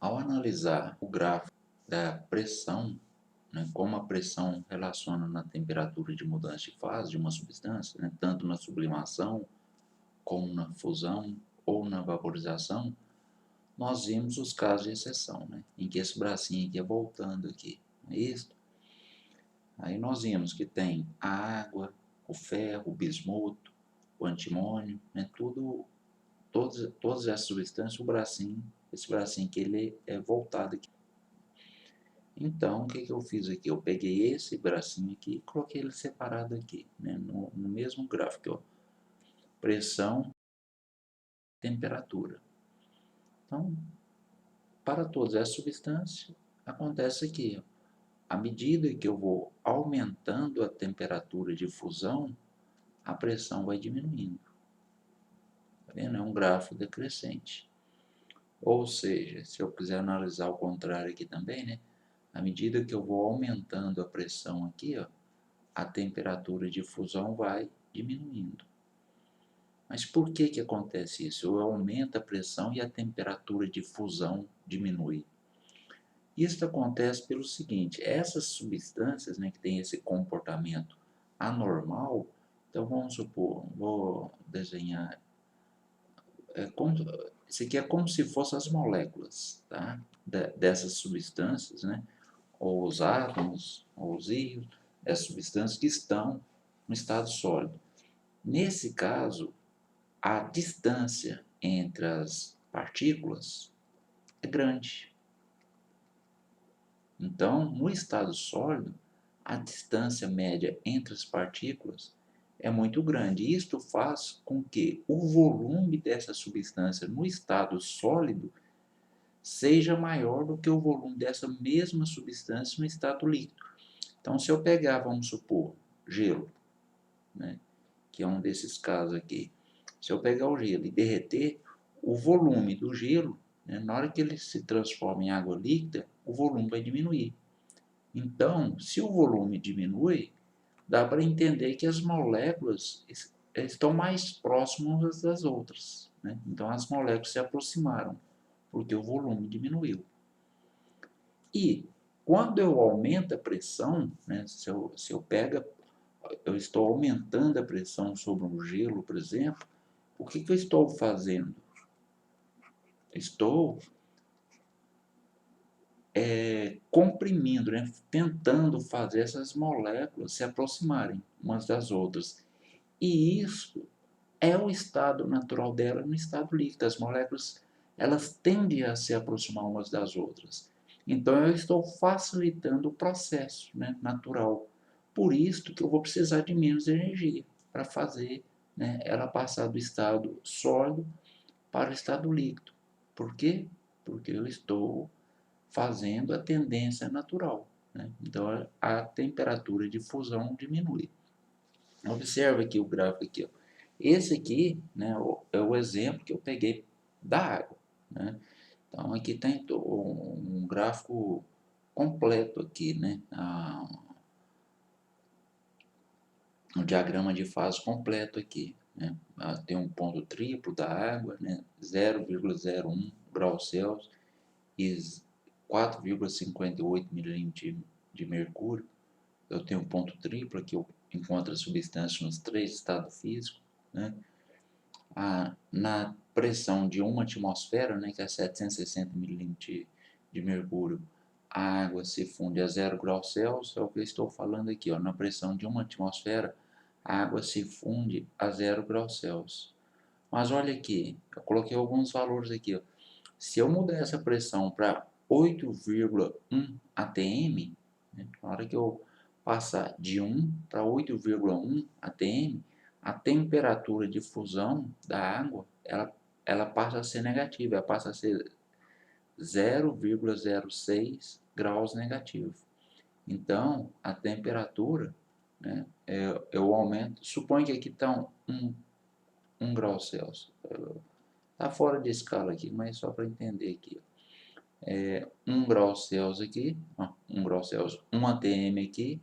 Ao analisar o gráfico da pressão, né, como a pressão relaciona na temperatura de mudança de fase de uma substância, né, tanto na sublimação, como na fusão ou na vaporização, nós vimos os casos de exceção, né, em que esse bracinho aqui é voltando aqui, não é isso? Aí nós vimos que tem a água, o ferro, o bismuto, o antimônio, né, todas essas substâncias, esse bracinho aqui ele é voltado aqui. Então, o que eu fiz aqui? Eu peguei esse bracinho aqui e coloquei ele separado aqui, né, no mesmo gráfico, ó, pressão, temperatura. Então, para todas essas substâncias, acontece aqui, ó, à medida que eu vou aumentando a temperatura de fusão, a pressão vai diminuindo. Tá vendo? É um gráfico decrescente. Ou seja, se eu quiser analisar o contrário aqui também, né, à medida que eu vou aumentando a pressão aqui, ó, a temperatura de fusão vai diminuindo. Mas por que acontece isso? Eu aumento a pressão e a temperatura de fusão diminui. Isso acontece pelo seguinte, essas substâncias, né, que têm esse comportamento anormal, então vamos supor, vou desenhar, isso aqui é como se fossem as moléculas, tá? Dessas substâncias, né? Ou os átomos, ou os íons, essas substâncias que estão no estado sólido. Nesse caso, a distância entre as partículas é grande. Então, no estado sólido, a distância média entre as partículas é muito grande. Isto faz com que o volume dessa substância no estado sólido seja maior do que o volume dessa mesma substância no estado líquido. Então, se eu pegar, vamos supor, gelo, né, que é um desses casos aqui, se eu pegar o gelo e derreter, o volume do gelo, né, na hora que ele se transforma em água líquida, o volume vai diminuir. Então, se o volume diminui, dá para entender que as moléculas estão mais próximas umas das outras, né? Então, as moléculas se aproximaram, porque o volume diminuiu. E, quando eu aumento a pressão, né, eu estou aumentando a pressão sobre um gelo, por exemplo, o que eu estou fazendo? Estou comprimindo, né, tentando fazer essas moléculas se aproximarem umas das outras. E isso é o estado natural dela no estado líquido. As moléculas, elas tendem a se aproximar umas das outras. Então, eu estou facilitando o processo, né, natural. Por isso que eu vou precisar de menos energia para fazer, né, ela passar do estado sólido para o estado líquido. Por quê? Porque eu estou fazendo a tendência natural, né? Então, a temperatura de fusão diminui. Observe aqui o gráfico aqui, ó. Esse aqui, né, é o exemplo que eu peguei da água, né? Então aqui tem um gráfico completo aqui, né? Um diagrama de fase completo aqui, né? Tem um ponto triplo da água, né? 0,01 graus Celsius e 4,58 milímetros de mercúrio. Eu tenho um ponto triplo aqui, eu encontro as substâncias nos três estados físicos, né? Na pressão de uma atmosfera, né, que é 760 milímetros de mercúrio, a água se funde a 0 graus Celsius, é o que eu estou falando aqui, ó, na pressão de uma atmosfera, a água se funde a 0 graus Celsius. Mas olha aqui, eu coloquei alguns valores aqui, ó. Se eu mudar essa pressão para 8,1 atm, né, na hora que eu passar de 1 para 8,1 atm, a temperatura de fusão da água, ela passa a ser negativa, ela passa a ser 0,06 graus negativo. Então, a temperatura, né, eu aumento, suponho que aqui está 1 grau Celsius. Está fora de escala aqui, mas só para entender aqui. 1 grau Celsius aqui, ó, 1 grau Celsius, 1 atm aqui,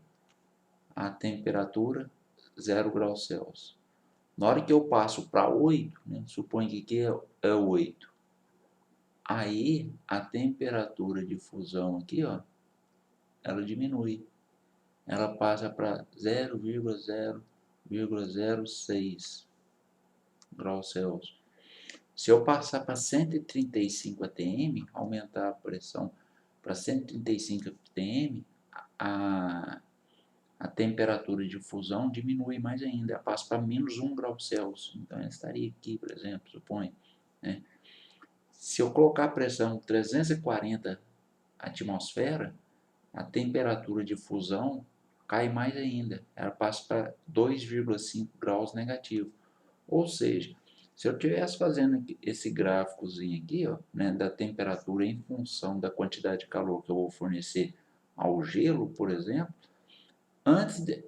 a temperatura 0 graus Celsius. Na hora que eu passo para 8, né, suponho que aqui é 8, aí a temperatura de fusão aqui, ó, ela diminui. Ela passa para 0,006 graus Celsius. Se eu passar para 135 atm, aumentar a pressão para 135 atm, a, a temperatura de fusão diminui mais ainda, ela passa para menos 1 grau Celsius. Então, ela estaria aqui, por exemplo, suponho. Né? Se eu colocar a pressão 340 atmosfera, a temperatura de fusão cai mais ainda, ela passa para 2,5 graus negativo. Ou seja, se eu estivesse fazendo esse gráficozinho aqui, ó, né, da temperatura em função da quantidade de calor que eu vou fornecer ao gelo, por exemplo, antes de,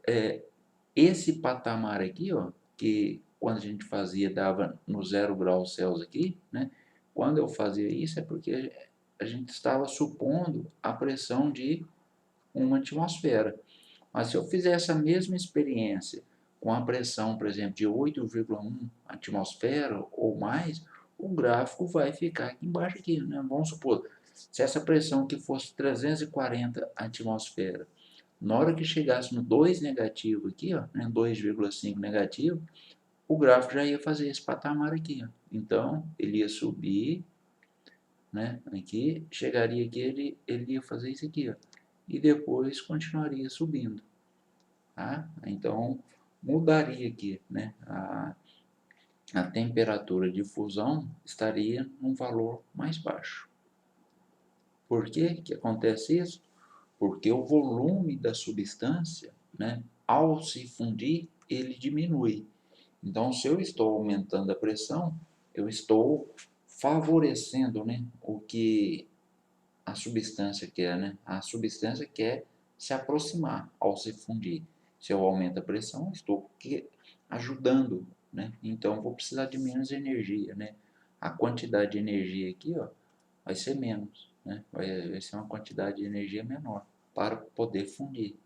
esse patamar aqui, ó, que quando a gente fazia dava no 0 graus Celsius aqui, né, quando eu fazia isso é porque a gente estava supondo a pressão de uma atmosfera. Mas se eu fizer essa mesma experiência com a pressão, por exemplo, de 8,1 atmosfera ou mais, o gráfico vai ficar aqui embaixo aqui, né? Vamos supor, se essa pressão aqui fosse 340 atmosfera, na hora que chegasse no 2 negativo aqui, ó, né, 2,5 negativo, o gráfico já ia fazer esse patamar aqui, ó. Então, ele ia subir, né, aqui, chegaria aqui, ele ia fazer isso aqui, ó, e depois continuaria subindo. Tá? Então, mudaria aqui, né? A temperatura de fusão estaria num valor mais baixo. Por que que acontece isso? Porque o volume da substância, né, ao se fundir, ele diminui. Então, se eu estou aumentando a pressão, eu estou favorecendo, né, o que a substância quer, né? A substância quer se aproximar ao se fundir. Se eu aumento a pressão, estou ajudando, né? Então, vou precisar de menos energia, né? A quantidade de energia aqui, ó, vai ser menos, né? Vai ser uma quantidade de energia menor para poder fundir.